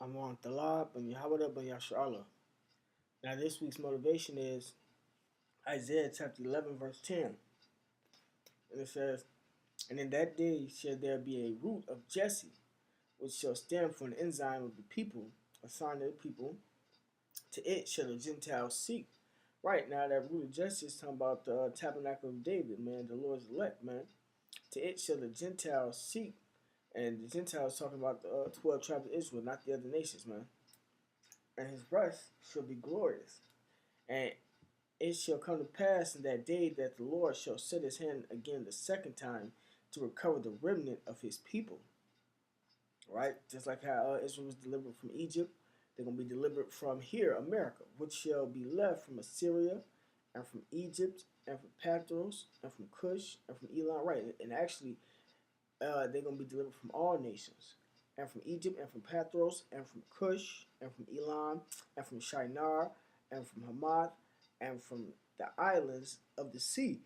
I'm on Talab and Yahweh and Yasharallah. Now, this week's motivation is Isaiah chapter 11, verse 10. And it says, "And in that day shall there be a root of Jesse, which shall stand for an enzyme of the people, a sign of the people. To it shall the Gentiles seek." Right now, that root of Jesse is talking about the tabernacle of David, man, the Lord's elect, man. To it shall the Gentiles seek. And the Gentiles talking about the 12 tribes of Israel, not the other nations, man. And his breast shall be glorious. And it shall come to pass in that day that the Lord shall set his hand again the second time to recover the remnant of his people. Right? Just like how Israel was delivered from Egypt, they're going to be delivered from here, America, which shall be left from Assyria and from Egypt and from Pathros and from Cush and from Elam. Right? And actually, they're going to be delivered from all nations. And from Egypt and from Pathros and from Cush and from Elam and from Shinar and from Hamath and from the islands of the sea.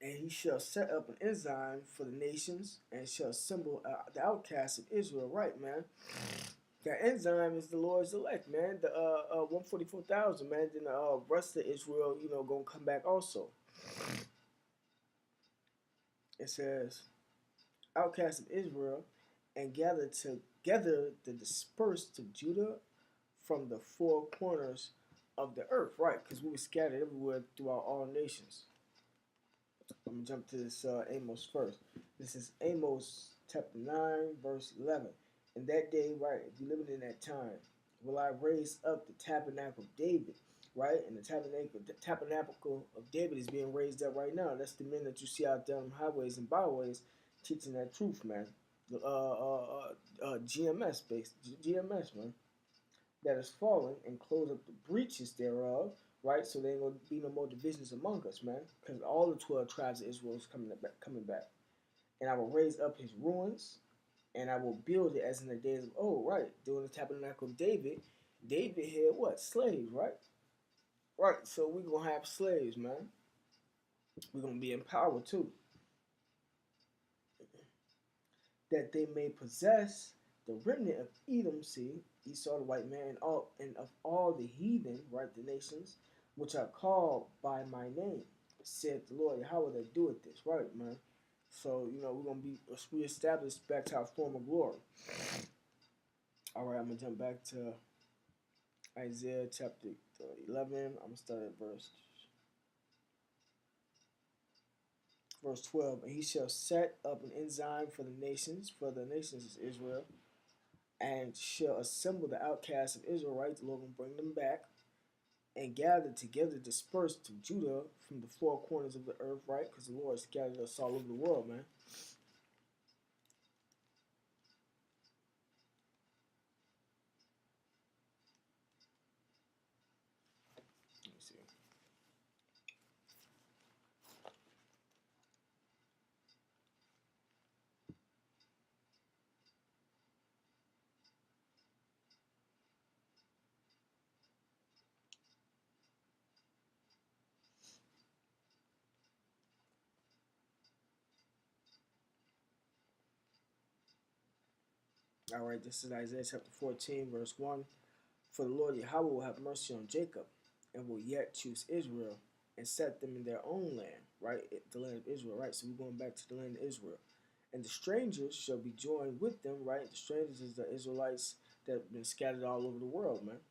And he shall set up an ensign for the nations and shall assemble the outcasts of Israel. Right, man. That enzyme is the Lord's elect, man. The 144,000, man. Then the rest of Israel, gonna come back also. It says, "Outcasts of Israel, and gather together the dispersed of Judah from the four corners of the earth." Right, because we were scattered everywhere throughout all nations. I'm going to jump to this Amos first. This is Amos chapter 9, verse 11. "In that day," right, if you're living in that time, "will I raise up the tabernacle of David," right? And the tabernacle of David is being raised up right now. That's the men that you see out there on highways and byways teaching that truth, man. The GMS based GMS, man. "That is fallen and close up the breaches thereof," right? So there ain't gonna be no more divisions among us, man, because all the 12 tribes of Israel is coming back. "And I will raise up his ruins, and I will build it as in the days of old," right? During the tabernacle of David, David had what? Slaves, right? Right. So we're gonna have slaves, man. We're gonna be in power too. "That they may possess the remnant of Edom," see, Esau the white man, and of all the heathen, right, the nations, "which are called by my name, said the Lord Yahweh that doeth this," right, man. So, we're gonna be reestablished back to our former glory. Alright, I'm gonna jump back to Isaiah chapter 11. I'm gonna start at verse 12. "And he shall set up an ensign for the nations," is Israel, "and shall assemble the outcasts of Israel," right? The Lord will bring them back, "and gather together dispersed to Judah from the four corners of the earth," right? Because the Lord scattered us all over the world, man. Let me see. All right, this is Isaiah chapter 14, verse 1. "For the Lord Yahweh will have mercy on Jacob, and will yet choose Israel, and set them in their own land," right? The land of Israel, right? So we're going back to the land of Israel. "And the strangers shall be joined with them," right? The strangers is the Israelites that have been scattered all over the world, man.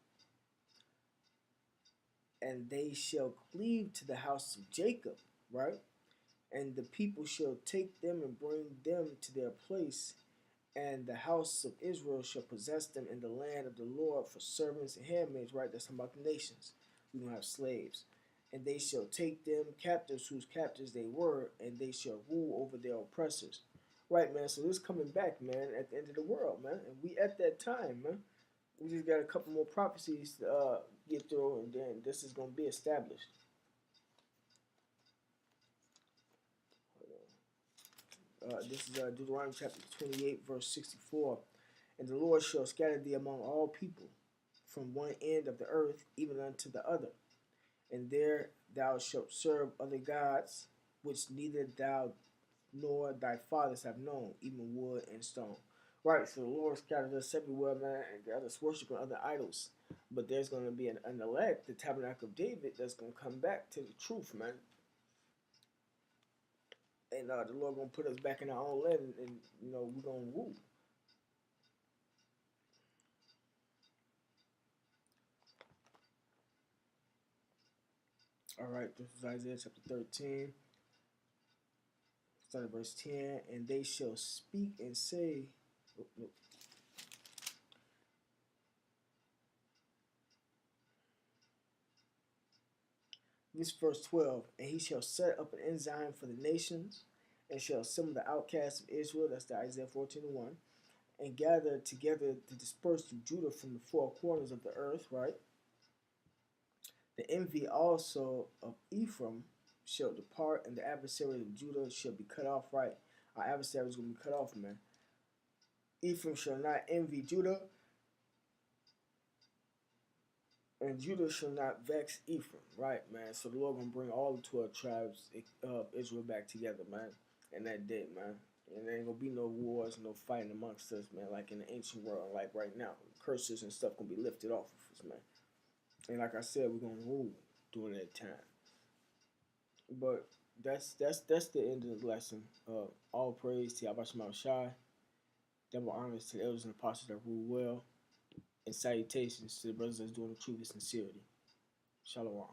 "And they shall cleave to the house of Jacob," right? "And the people shall take them and bring them to their place, and the house of Israel shall possess them in the land of the Lord for servants and handmaids," right? That's talking about the nations. We're going to have slaves. "And they shall take them captives whose captives they were, and they shall rule over their oppressors." Right, man. So this coming back, man, at the end of the world, man. And we at that time, man. We just got a couple more prophecies to get through, and then this is going to be established. This is Deuteronomy chapter 28, verse 64. "And the Lord shall scatter thee among all people, from one end of the earth even unto the other. And there thou shalt serve other gods, which neither thou nor thy fathers have known, even wood and stone. Right, so the Lord scattered us everywhere, man, and got us worshiping other idols. But there's going to be an elect, the tabernacle of David, that's going to come back to the truth, man. And the Lord going to put us back in our own land, and we're going to rule. All right, this is Isaiah chapter 13, starting verse 10. And they shall speak and say, oh, no. This verse 12. And he shall set up an ensign for the nations, and shall assemble the outcasts of Israel. That's the Isaiah 14:1. And gather together the dispersed of Judah from the four corners of the earth, right? The envy also of Ephraim shall depart, and the adversary of Judah shall be cut off, right? Our adversary is going to be cut off, man. Ephraim shall not envy Judah, and Judah shall not vex Ephraim, right, man? So the Lord going to bring all the 12 tribes of Israel back together, man, in that day, man. And there ain't going to be no wars, no fighting amongst us, man, like in the ancient world, like right now. Curses and stuff going to be lifted off of us, man. And like I said, we're going to rule during that time. But that's the end of the lesson. All praise to Yahweh Shema Shai. Double honors to the elders and apostles that rule well. And salutations to the brothers that's doing the truth with sincerity. Shalom.